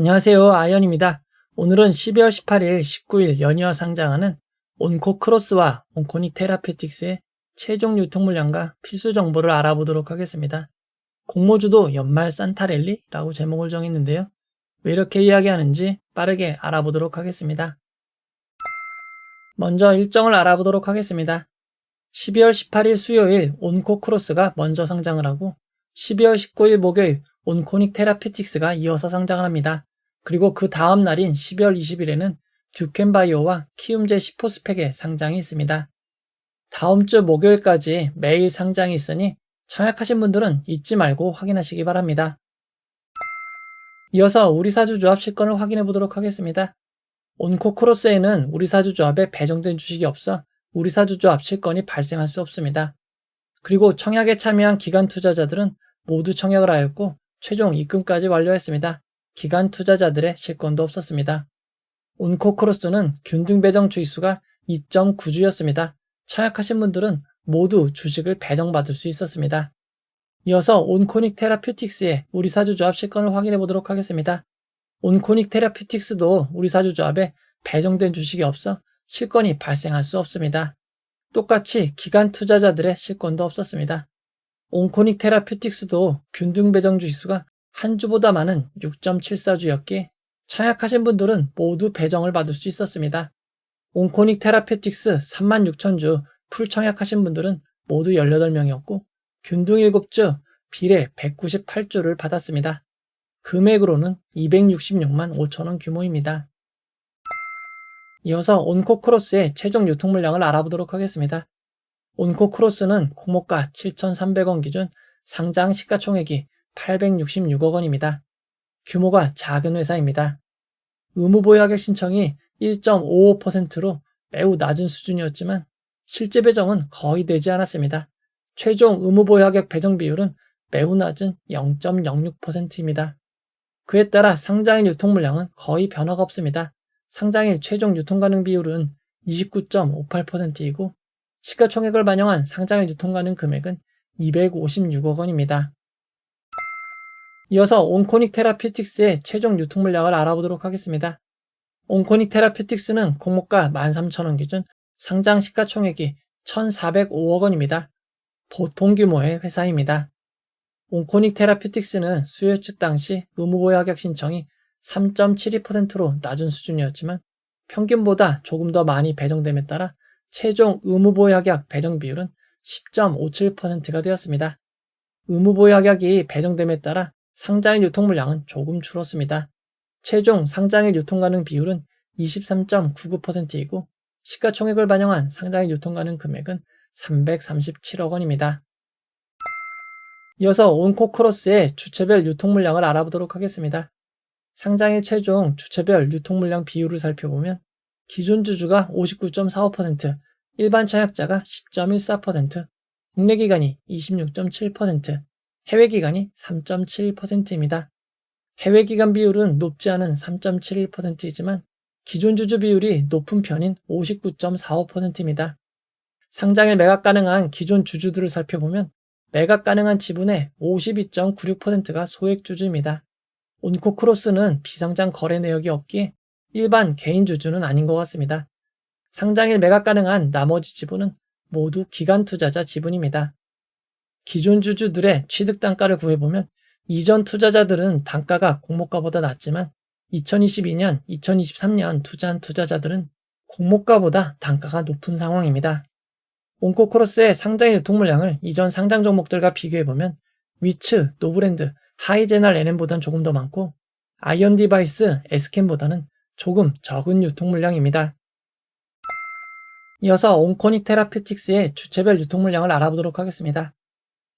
안녕하세요. 아이언입니다. 오늘은 12월 18일, 19일 연이어 상장하는 온코크로스와 온코닉 테라퓨틱스의 최종 유통 물량과 필수 정보를 알아보도록 하겠습니다. 공모주도 연말 산타랠리라고 제목을 정했는데요. 왜 이렇게 이야기하는지 빠르게 알아보도록 하겠습니다. 먼저 일정을 알아보도록 하겠습니다. 12월 18일 수요일 온코크로스가 먼저 상장을 하고 12월 19일 목요일 온코닉 테라퓨틱스가 이어서 상장을 합니다. 그리고 그 다음 날인 12월 20일에는 듀켄바이오와 키움제 시포스펙의 상장이 있습니다. 다음 주 목요일까지 매일 상장이 있으니 청약하신 분들은 잊지 말고 확인하시기 바랍니다. 이어서 우리사주 조합 실권을 확인해 보도록 하겠습니다. 온코크로스에는 우리사주 조합에 배정된 주식이 없어 우리사주 조합 실권이 발생할 수 없습니다. 그리고 청약에 참여한 기관 투자자들은 모두 청약을 하였고 최종 입금까지 완료했습니다. 기관 투자자들의 실권도 없었습니다. 온코크로스는 균등 배정 주의수가 2.9주였습니다. 청약하신 분들은 모두 주식을 배정받을 수 있었습니다. 이어서 온코닉 테라퓨틱스의 우리사주 조합 실권을 확인해 보도록 하겠습니다. 온코닉 테라퓨틱스도 우리사주 조합에 배정된 주식이 없어 실권이 발생할 수 없습니다. 똑같이 기관 투자자들의 실권도 없었습니다. 온코닉 테라퓨틱스도 균등 배정 주식수가 한 주보다 많은 6.74주였기에 청약하신 분들은 모두 배정을 받을 수 있었습니다. 온코닉 테라퓨틱스 36,000주 풀 청약하신 분들은 모두 18명이었고 균등 7주 비례 198주를 받았습니다. 금액으로는 266만 5천원 규모입니다. 이어서 온코크로스의 최종 유통 물량을 알아보도록 하겠습니다. 온코크로스는 공모가 7,300원 기준 상장 시가총액이 866억 원입니다. 규모가 작은 회사입니다. 의무보유하객 신청이 1.55%로 매우 낮은 수준이었지만 실제 배정은 거의 되지 않았습니다. 최종 의무보유하객 배정 비율은 매우 낮은 0.06%입니다. 그에 따라 상장일 유통 물량은 거의 변화가 없습니다. 상장일 최종 유통 가능 비율은 29.58%이고 시가총액을 반영한 상장일 유통 가능 금액은 256억 원입니다. 이어서 온코닉 테라퓨틱스의 최종 유통 물량을 알아보도록 하겠습니다. 온코닉 테라퓨틱스는 공모가 13,000원 기준 상장 시가총액이 1,405억 원입니다. 보통 규모의 회사입니다. 온코닉 테라퓨틱스는 수요 측 당시 의무보유하객 신청이 3.72%로 낮은 수준이었지만 평균보다 조금 더 많이 배정됨에 따라 최종 의무보유하객 배정 비율은 10.57%가 되었습니다. 의무보유하객이 배정됨에 따라 상장일 유통 물량은 조금 줄었습니다. 최종 상장일 유통 가능 비율은 23.99%이고 시가총액을 반영한 상장일 유통 가능 금액은 337억 원입니다. 이어서 온코크로스의 주체별 유통 물량을 알아보도록 하겠습니다. 상장일 최종 주체별 유통 물량 비율을 살펴보면 기존 주주가 59.45%, 일반 청약자가 10.14%, 국내 기관이 26.7%, 해외 기관이 3.71%입니다. 해외 기관 비율은 높지 않은 3.71%이지만 기존 주주 비율이 높은 편인 59.45%입니다. 상장일 매각 가능한 기존 주주들을 살펴보면 매각 가능한 지분의 52.96%가 소액 주주입니다. 온코크로스는 비상장 거래 내역이 없기에 일반 개인 주주는 아닌 것 같습니다. 상장일 매각 가능한 나머지 지분은 모두 기관 투자자 지분입니다. 기존 주주들의 취득 단가를 구해보면 이전 투자자들은 단가가 공모가보다 낮지만 2022년, 2023년 투자한 투자자들은 공모가보다 단가가 높은 상황입니다. 온코크로스의 상장일 유통 물량을 이전 상장 종목들과 비교해보면 위츠, 노브랜드, 하이제날 NM보단 조금 더 많고 아이언 디바이스, 에스캠보다는 조금 적은 유통 물량입니다. 이어서 온코닉 테라퓨틱스의 주체별 유통 물량을 알아보도록 하겠습니다.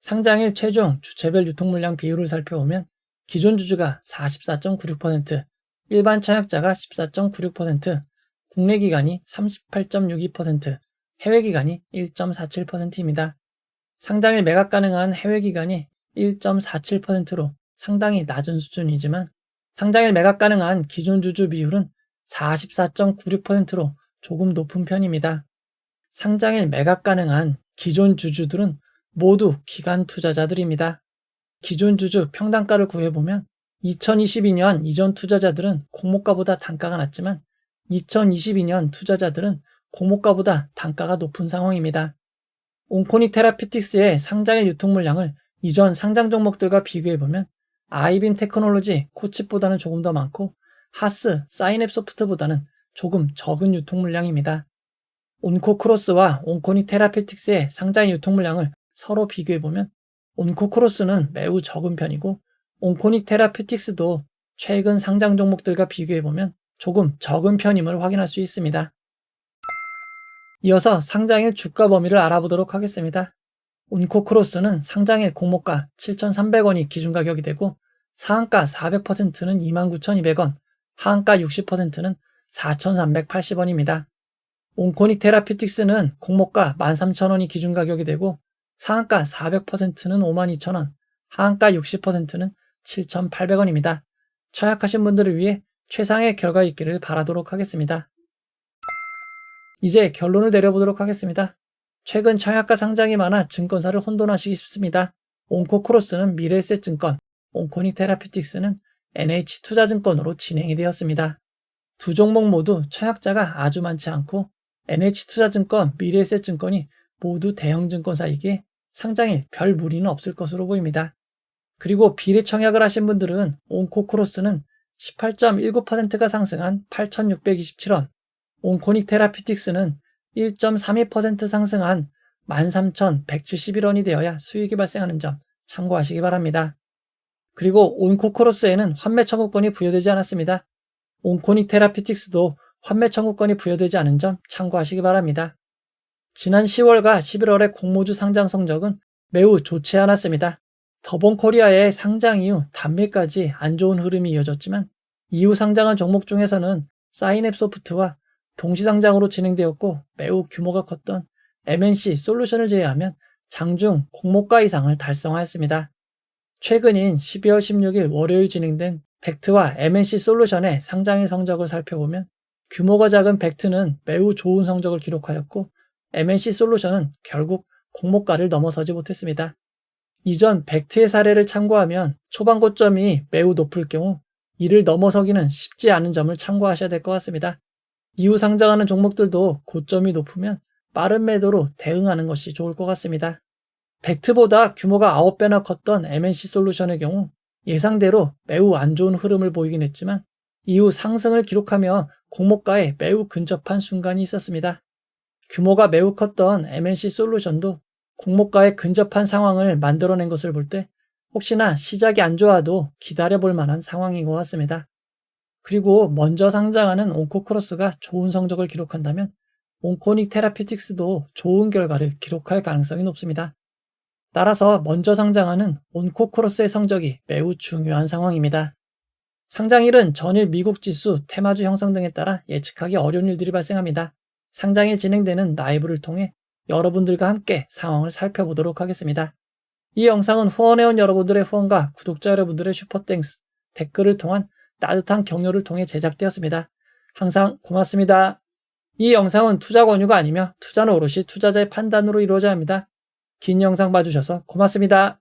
상장일 최종 주체별 유통 물량 비율을 살펴보면 기존 주주가 44.96%, 일반 청약자가 14.96%, 국내 기관이 38.62%, 해외 기관이 1.47%입니다. 상장일 매각 가능한 해외 기관이 1.47%로 상당히 낮은 수준이지만 상장일 매각 가능한 기존 주주 비율은 44.96%로 조금 높은 편입니다. 상장일 매각 가능한 기존 주주들은 모두 기관 투자자들입니다. 기존 주주 평단가를 구해보면 2022년 이전 투자자들은 공모가보다 단가가 낮지만 2022년 투자자들은 공모가보다 단가가 높은 상황입니다. 온코니 테라피틱스의 상장의 유통 물량을 이전 상장 종목들과 비교해보면 아이빔 테크놀로지, 코칩보다는 조금 더 많고 하스, 사인앱 소프트보다는 조금 적은 유통 물량입니다. 온코크로스와 온코니 테라피틱스의 상장 유통 물량을 서로 비교해보면 온코크로스는 매우 적은 편이고 온코니 테라피틱스도 최근 상장 종목들과 비교해보면 조금 적은 편임을 확인할 수 있습니다. 이어서 상장일 주가 범위를 알아보도록 하겠습니다. 온코크로스는 상장일 공모가 7,300원이 기준 가격이 되고 상한가 400%는 29,200원, 하한가 60%는 4,380원입니다. 온코니 테라피틱스는 공모가 13,000원이 기준 가격이 되고 상한가 400%는 52,000원, 하한가 60%는 7,800원입니다. 처약하신 분들을 위해 최상의 결과 있기를 바라도록 하겠습니다. 이제 결론을 내려보도록 하겠습니다. 최근 처약가 상장이 많아 증권사를 혼돈하시기 쉽습니다. 온코크로스는 미래에셋증권, 온코니 테라피틱스는 NH투자증권으로 진행이 되었습니다. 두 종목 모두 처약자가 아주 많지 않고 NH투자증권, 미래에셋증권이 모두 대형 증권사이기에 상장일 별 무리는 없을 것으로 보입니다. 그리고 비례청약을 하신 분들은 온코크로스는 18.19%가 상승한 8,627원, 온코니 테라피틱스는 1.32% 상승한 13,171원이 되어야 수익이 발생하는 점 참고하시기 바랍니다. 그리고 온코크로스에는 환매 청구권이 부여되지 않았습니다. 온코니 테라피틱스도 환매 청구권이 부여되지 않은 점 참고하시기 바랍니다. 지난 10월과 11월의 공모주 상장 성적은 매우 좋지 않았습니다. 더본코리아의 상장 이후 단밀까지 안 좋은 흐름이 이어졌지만 이후 상장한 종목 중에서는 사인앱 소프트와 동시상장으로 진행되었고 매우 규모가 컸던 MNC 솔루션을 제외하면 장중 공모가 이상을 달성하였습니다. 최근인 12월 16일 월요일 진행된 벡트와 MNC 솔루션의 상장일 성적을 살펴보면 규모가 작은 벡트는 매우 좋은 성적을 기록하였고 MNC 솔루션은 결국 공모가를 넘어서지 못했습니다. 이전 벡트의 사례를 참고하면 초반 고점이 매우 높을 경우 이를 넘어서기는 쉽지 않은 점을 참고하셔야 될 것 같습니다. 이후 상장하는 종목들도 고점이 높으면 빠른 매도로 대응하는 것이 좋을 것 같습니다. 벡트보다 규모가 9배나 컸던 MNC 솔루션의 경우 예상대로 매우 안 좋은 흐름을 보이긴 했지만 이후 상승을 기록하며 공모가에 매우 근접한 순간이 있었습니다. 규모가 매우 컸던 MNC 솔루션도 공모가에 근접한 상황을 만들어낸 것을 볼 때 혹시나 시작이 안 좋아도 기다려볼 만한 상황인 것 같습니다. 그리고 먼저 상장하는 온코크로스가 좋은 성적을 기록한다면 온코니 테라피틱스도 좋은 결과를 기록할 가능성이 높습니다. 따라서 먼저 상장하는 온코크로스의 성적이 매우 중요한 상황입니다. 상장일은 전일 미국 지수, 테마주 형성 등에 따라 예측하기 어려운 일들이 발생합니다. 상장일 진행되는 라이브를 통해 여러분들과 함께 상황을 살펴보도록 하겠습니다. 이 영상은 후원해온 여러분들의 후원과 구독자 여러분들의 슈퍼땡스, 댓글을 통한 따뜻한 격려를 통해 제작되었습니다. 항상 고맙습니다. 이 영상은 투자 권유가 아니며 투자는 오롯이 투자자의 판단으로 이루어져야 합니다. 긴 영상 봐주셔서 고맙습니다.